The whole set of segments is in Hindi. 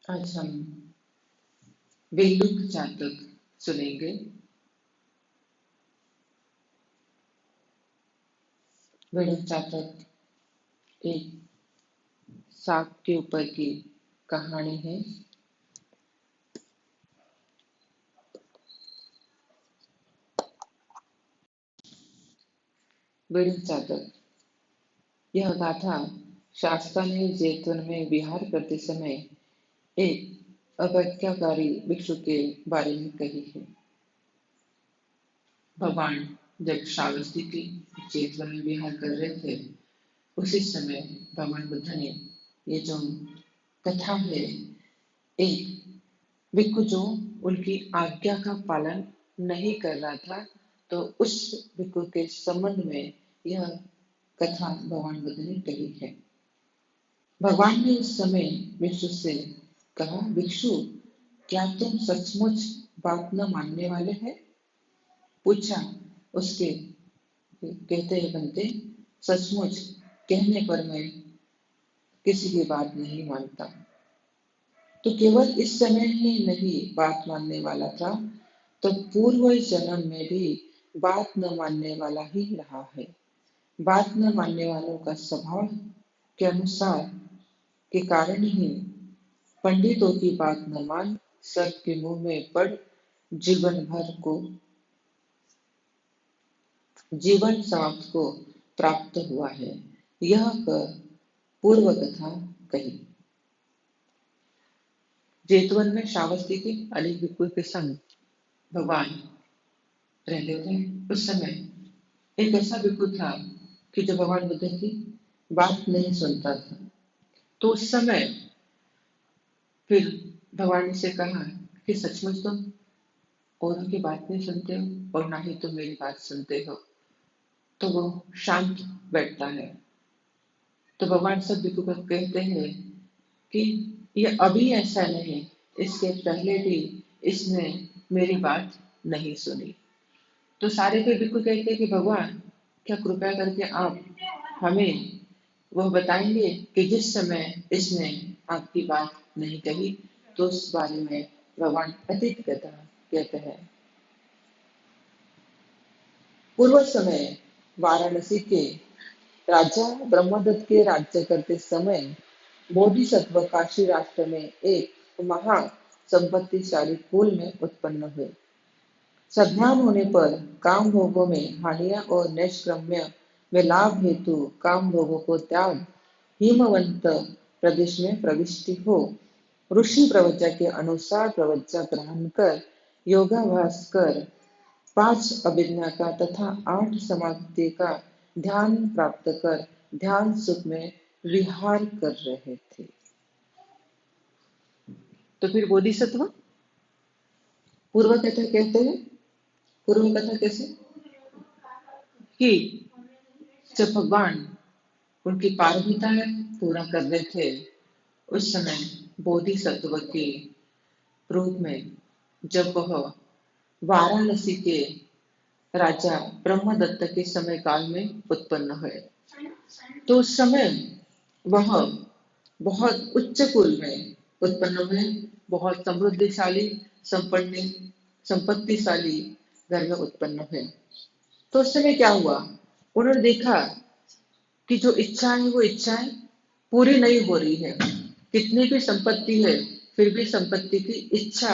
आज हम बेलुक जातक सुनेंगे। बेलुक जातक एक सांप के ऊपर की कहानी है। बेलुक जातक, यह गाथा शास्ता ने जैतवन में विहार करते समय एक अवज्ञाकारी भिक्षु के बारे में कही है। भगवान जब श्रावस्ती की जैतवन में विहार कर रहे थे, उसी समय भगवान बुद्ध ने ये जो कथा है, एक भिक्षु जो उनकी आज्ञा का पालन नहीं कर रहा था, तो उस भिक्षु के संबंध में यह कथा भगवान बुद्ध ने कही है। भगवान ने उस समय भिक्षु से कहा, भिक्षु, क्या तुम सचमुच बात न मानने वाले हैं? पूछा। उसके कहते हैं बनते, सचमुच कहने पर मैं किसी की बात नहीं मानता। तो केवल इस समय ही नहीं बात मानने वाला था, तो पूर्व जन्म में भी बात न मानने वाला ही रहा है। बात न मानने वालों का स्वभाव के अनुसार के कारण ही पंडितों की बात न मान सर्प के मुंह में पड़ जीवन समाप्त को प्राप्त हुआ है। यह पूर्व कथा कही। जैतवन में श्रावस्ती के अनेक भिक्षुओं के संग भगवान रहते थे। उस समय एक ऐसा भिक्षु था कि जो भगवान बुद्ध की बात नहीं सुनता था। तो उस समय फिर भगवान से कहा कि सचमुच तुम औरों की बात नहीं सुनते हो और ना ही तुम मेरी बात सुनते हो। तो वो शांत बैठता है। तो भगवान सब भिक्षु को कहते हैं कि ये अभी ऐसा नहीं, इसके पहले भी इसने मेरी बात नहीं सुनी। तो सारे फिर भिक्षु कहते हैं कि भगवान, क्या कृपया करके आप हमें वह बताएंगे कि जिस समय इसने आपकी बात नहीं कही, तो उस बारे में भगवान अतीत कथा कहते हैं। पूर्व समय वाराणसी के राजा ब्रह्मदत्त के राज्य करते समय बोधिसत्व काशी राष्ट्र में एक महा संपत्तिशाली कुल में उत्पन्न हुए। सज्ञान होने पर काम भोगों में हानिया और नैष्क्रम्य में लाभ हेतु काम भोगों को त्याग हिमवंत प्रदेश में प्रविष्टि हो ऋषि प्रवचन के अनुसार प्रवचन ग्रहण कर योगाभ्यास कर 5 अभिज्ञा का तथा 8 समाधि का ध्यान प्राप्त कर ध्यान सुख में विहार कर रहे थे। तो फिर बोधिसत्व पूर्व कथा कहते हैं। पूर्व कथा कैसे कि जब भगवान उनकी पारमिताएं पूरा कर रहे थे, उस समय बोधिसत्व के रूप में जब वह वाराणसी के राजा ब्रह्मदत्त के समय काल में उत्पन्न हुए, तो उस समय वह बहुत उच्च कुल में उत्पन्न हुए, बहुत समृद्धिशाली संपन्न संपत्तिशाली घर में उत्पन्न हुए। तो उस समय क्या हुआ, उन्होंने देखा कि जो इच्छा है वो इच्छाएं पूरी नहीं हो रही है। कितनी भी संपत्ति है, फिर भी संपत्ति की इच्छा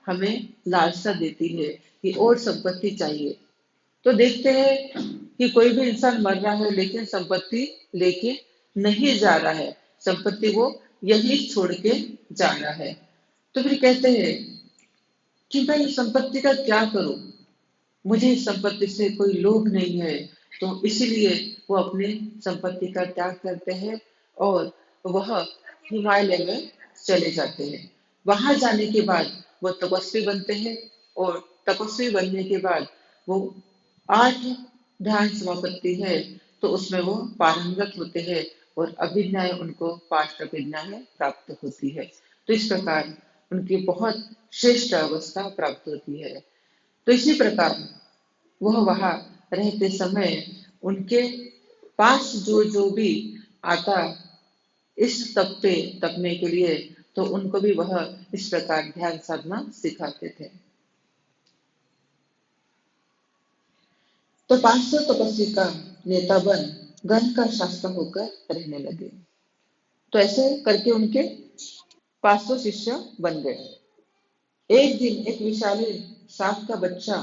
हमें लालसा देती है कि और संपत्ति चाहिए। तो देखते हैं कि कोई भी इंसान मर रहा है लेकिन संपत्ति लेके नहीं जा रहा है, संपत्ति वो यही छोड़ के जा रहा है। तो फिर कहते हैं कि मैं इस संपत्ति का क्या करूं, मुझे इस संपत्ति से कोई लोभ नहीं है। तो इसीलिए वो अपने संपत्ति का त्याग करते हैं और वह हिमालय में चले जाते हैं। वहां जाने के बाद वो तपस्वी बनते हैं और तपस्वी बनने के बाद वो 8 ध्यान समापत्ति है, तो उसमें वो पारंगत होते हैं और अभिज्ञाएं उनको 5 अभिज्ञाएं प्राप्त होती है। तो इस प्रकार उनकी बहुत श्रेष्ठ अवस्था प्राप्त होती है। तो इसी प्रकार वह वहां रहते समय उनके पास जो जो भी आता इस तप पे तपने के लिए, तो उनको भी वह इस प्रकार ध्यान साधना सिखाते थे। तो 500 तपस्वी का नेता बन गण का शासक होकर रहने लगे। तो ऐसे करके उनके 500 शिष्य बन गए। एक दिन एक विशाली सांप का बच्चा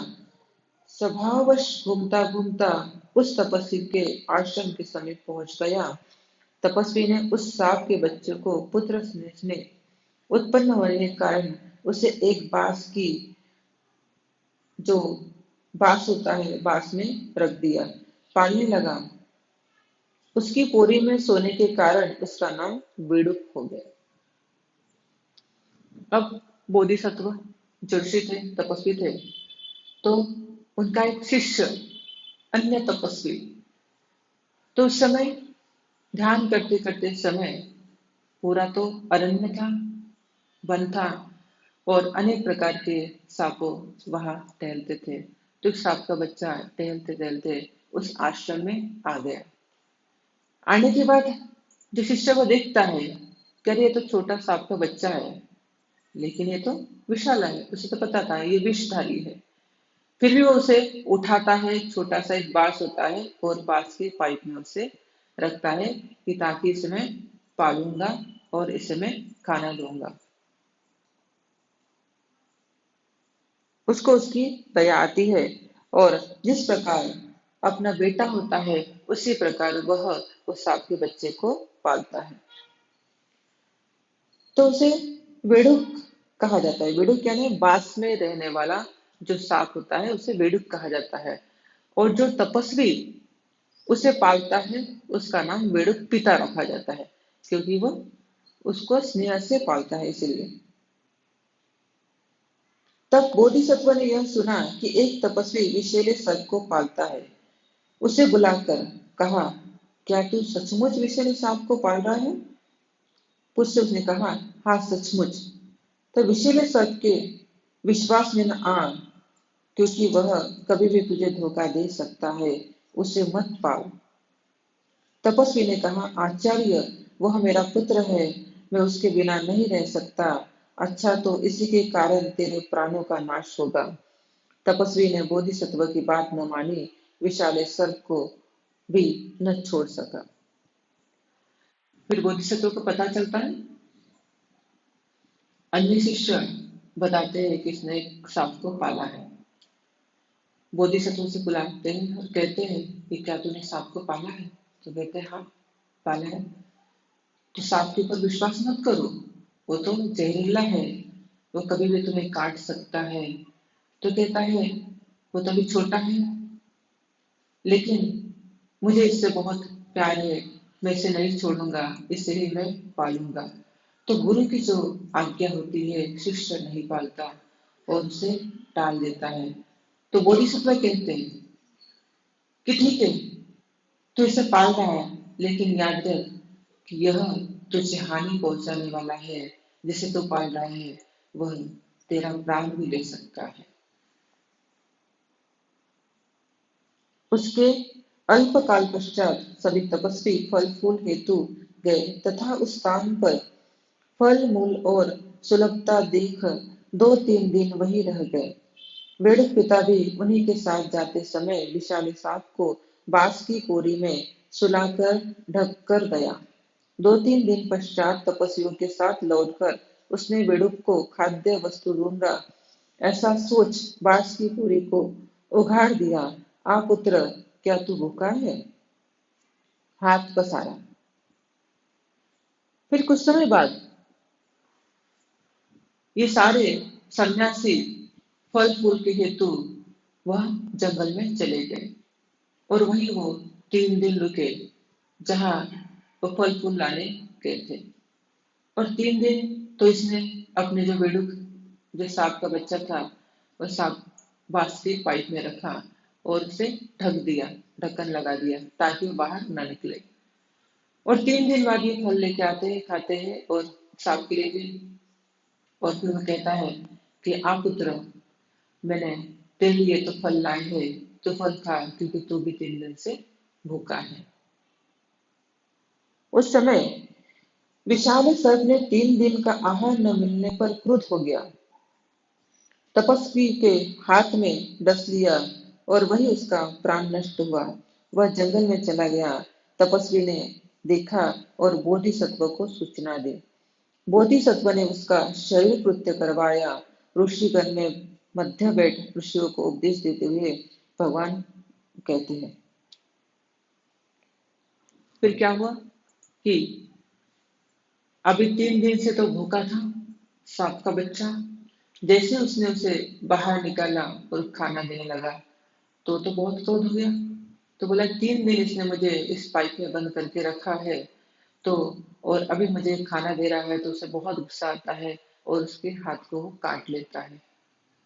स्वभाववश घूमता घूमता उस तपस्वी के आश्रम के समीप पहुंच गया। तपस्वी ने उस सांप के बच्चे को पुत्र स्नेह में उत्पन्न होने के कारण उसे एक बांस की जो बांस होता है बांस में रख दिया, पालने लगा। उसकी पोरी में सोने के कारण उसका नाम बेडूक हो गया। अब बोधिसत्व जो ऋषि थे, तपस्वी थे, तो उनका एक शिष्य अन्य तपस्वी, तो उस समय ध्यान करते करते समय पूरा तो अरण्य था, वन था और अनेक प्रकार के सांपों वहां टहलते थे। तो एक सांप का बच्चा टहलते टहलते उस आश्रम में आ गया। आने के बाद जो शिष्य को देखता है कि अरे ये तो छोटा सांप का बच्चा है, लेकिन ये तो विशाल है, उसे तो पता था ये विषधारी है। फिर भी वो उसे उठाता है, छोटा सा एक बांस होता है और बांस के पाइप में उसे रखता है कि ताकि इसे मैं पालूंगा और इसे मैं खाना दूंगा। उसको उसकी दया आती है और जिस प्रकार अपना बेटा होता है उसी प्रकार वह उस सांप के बच्चे को पालता है। तो उसे बेडूक कहा जाता है। बेडूक यानी बांस में रहने वाला जो सांप होता है उसे बेडूक कहा जाता है। और जो तपस्वी उसे पालता है उसका नाम बेडूक पिता रखा जाता है, क्योंकि वो उसको स्नेह से पालता है इसलिए। तब बोधिसत्व ने यह सुना कि एक तपस्वी विषैले सर्प को पालता है। उसे बुलाकर कहा, क्या तू सचमुच विषैले सांप को पाल रहा है? उससे उसने कहा, हाँ सचमुच। तो विषैले सर्प के विश्वास में न आ, क्योंकि वह कभी भी तुझे धोखा दे सकता है, उसे मत पाल। तपस्वी ने कहा, आचार्य वह मेरा पुत्र है, मैं उसके बिना नहीं रह सकता। अच्छा तो इसी के कारण तेरे प्राणों का नाश होगा। तपस्वी ने बोधिसत्व की बात न मानी, विशाले सर्प को भी न छोड़ सका। फिर बोधिसत्व को पता चलता है, अन्य शिष्य बताते हैं कि इसने एक सांप को पाला है। बोधिसत्व से बुलाते हैं और कहते हैं कि क्या तूने सांप को पाला है? तो कहते हैं हाँ पाला है। तो सांप के ऊपर विश्वास मत करो, वो तो जहरीला है, वो कभी भी तुम्हें काट सकता है। तो कहता है वो तो अभी छोटा है, लेकिन मुझे इससे बहुत प्यार है, मैं इसे नहीं छोड़ूंगा, इसे ही मैं पालूंगा। तो गुरु की जो आज्ञा होती है शिष्य नहीं पालता और उसे टाल देता है। तो बोधिसत्व कहते हैं कि ठीक है तू इसे पाल रहा है, लेकिन याद रख कि यह तुझे हानि पहुंचाने वाला है। जिसे तू पाल रहा है वह तेरा प्राण भी ले सकता है। उसके अल्पकाल पश्चात सभी तपस्वी फल फूल हेतु गए तथा उस स्थान पर फल मूल और सुलभता देख 2-3 दिन वही रह गए। बेड़क पिता भी उन्हीं के साथ जाते समय विशाली सांप को बांस की कोरी में सुलाकर ढक कर गया। 2-3 दिन पश्चात तपस्वियों के साथ लौटकर उसने बेड़ुक को खाद्य वस्तु दूंगा ऐसा सोच बांस की कोरी को उघाड़ दिया। आ पुत्र, क्या तू भूखा है? हाथ पसारा। फिर कुछ समय बाद ये सारे सन्यासी फल फूल के हेतु वह जंगल में चले गए और वहीं वो 3 दिन रुके जहां वो फल फूल लाने गए थे। और 3 दिन तो इसने अपने जो बेडूक जो सांप का बच्चा था वह सांप बांस के पाइप में रखा और उसे ढक दिया, ढक्कन लगा दिया ताकि वो बाहर ना निकले। और 3 दिन बाद ये फल लेके आते हैं, खाते हैं और सांप के लिए भी। और फिर वो कहता है कि आ पुत्र, मैंने तेरे लिए तो फल लाए हैं, तो फल खा क्योंकि तू भी 3 दिन से भूखा है। उस समय विशाल सर्प ने 3 दिन का आहार न मिलने पर क्रुद्ध हो गया, तपस्वी के हाथ में डस लिया और वही उसका प्राण नष्ट हुआ। वह जंगल में चला गया। तपस्वी ने देखा और बोधिसत्व को सूचना दी। बोधिसत्व ने उसका शरीर कृत्य करवाया। ऋषिगण में मध्य बैठ ऋषियों को उपदेश देते हुए भगवान कहते हैं, फिर क्या हुआ कि अभी 3 दिन से तो भूखा था सांप का बच्चा। जैसे उसने उसे बाहर निकाला और खाना देने लगा तो बहुत क्रोध हो गया। तो बोला 3 दिन इसने मुझे इस पाइप में बंद करके रखा है, तो और अभी मुझे खाना दे रहा है, तो उसे बहुत गुस्सा आता है और उसके हाथ को वो काट लेता है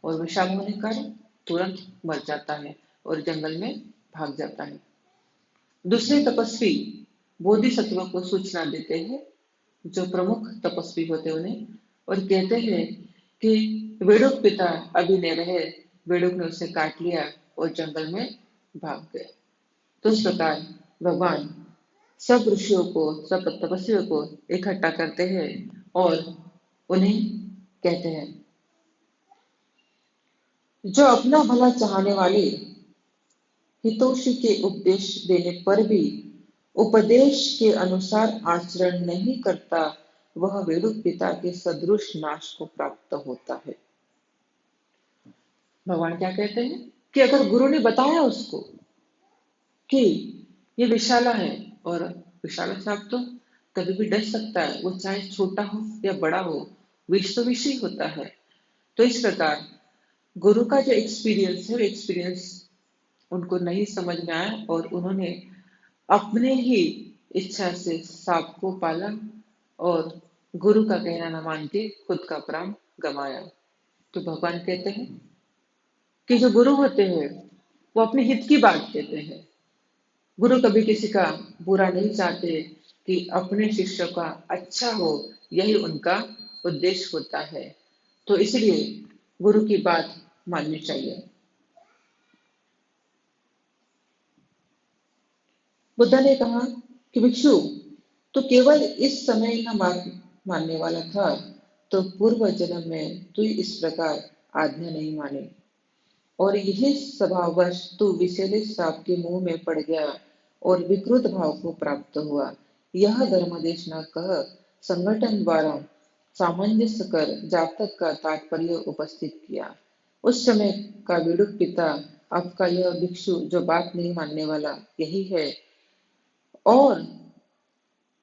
और विषाक्त होने के कारण तुरंत मर जाता है और जंगल में भाग जाता है। दूसरे तपस्वी बोधिसत्व को सूचना देते हैं, जो प्रमुख तपस्वी होते हैं उन्हें, और कहते हैं कि वेड़ुक पिता अभी नहीं रहे, वेड़ुक ने उसे काट लिया और जंगल में भाग गए। तो इस प्रकार भगवान सब ऋषियों को, सब तपस्वियों को इकट्ठा करते हैं और उन्हें कहते हैं, जो अपना भला चाहने वाले हितोषी के उपदेश देने पर भी उपदेश के अनुसार आचरण नहीं करता, वह वेड़ुक पिता के सदृश नाश को प्राप्त होता है। भगवान क्या कहते हैं कि अगर गुरु ने बताया उसको कि ये विशाला है, और विशाला सांप तो कभी भी डस सकता है, वो चाहे छोटा हो या बड़ा हो, विष तो विष ही होता है। तो इस प्रकार गुरु का जो एक्सपीरियंस है, एक्सपीरियंस उनको नहीं समझ में आया और उन्होंने अपने ही इच्छा से सांप को पाला और गुरु का कहना न मान के खुद का प्राण गंवाया। तो भगवान कहते हैं कि जो गुरु होते हैं वो अपने हित की बात कहते हैं। गुरु कभी किसी का बुरा नहीं चाहते, कि अपने शिष्य का अच्छा हो, यही उनका उद्देश्य होता है। तो इसलिए गुरु की बात माननी चाहिए। बुद्ध ने कहा कि भिक्षु, तो केवल इस समय न मानने वाला था, तो पूर्व जन्म में तू इस प्रकार आज्ञा नहीं माने और यही स्वभाववश तू विषैले सांप के मुंह में पड़ गया और विकृत भाव को प्राप्त हुआ। यह धर्मदेश न कह, संगठन द्वारा सामंजस्य कर जातक का तात्पर्य उपस्थित किया। उस समय का विडुक पिता, आपका यह भिक्षु जो बात नहीं मानने वाला यही है, और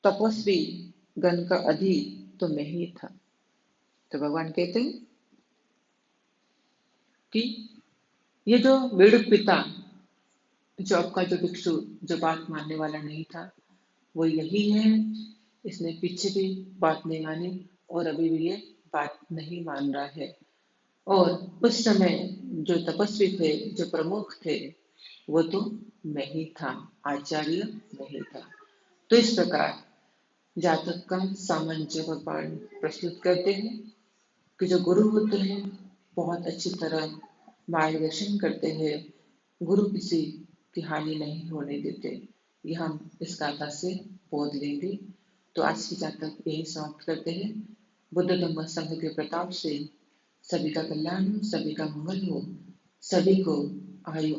तपस्वी गण का अधि तो मैं ही था। तो भगवान कहते हैं कि ये जो विडुक पिता, जो आपका जो भिक्षु जो बात मानने वाला नहीं था, वो यही है। इसने पीछे भी बात नहीं मानी और अभी भी ये बात नहीं मान रहा है। और उस समय जो तपस्वी थे, जो प्रमुख थे, वो तो मैं ही था, आचार्य मैं ही था। तो इस प्रकार जातक का सामंजस्य भगवान प्रस्तुत करते हैं कि जो गुरु होते हैं बहुत अच्छी तरह मार्गदर्शन करते हैं। गुरु किसी की हानि नहीं होने देते। ये हम इस गाथा से बोध लेंगे। तो आज की जातक यही समाप्त करते हैं। बुद्ध धम्म संघ के प्रताप से सभी का कल्याण हो, सभी का मंगल हो, सभी को आयु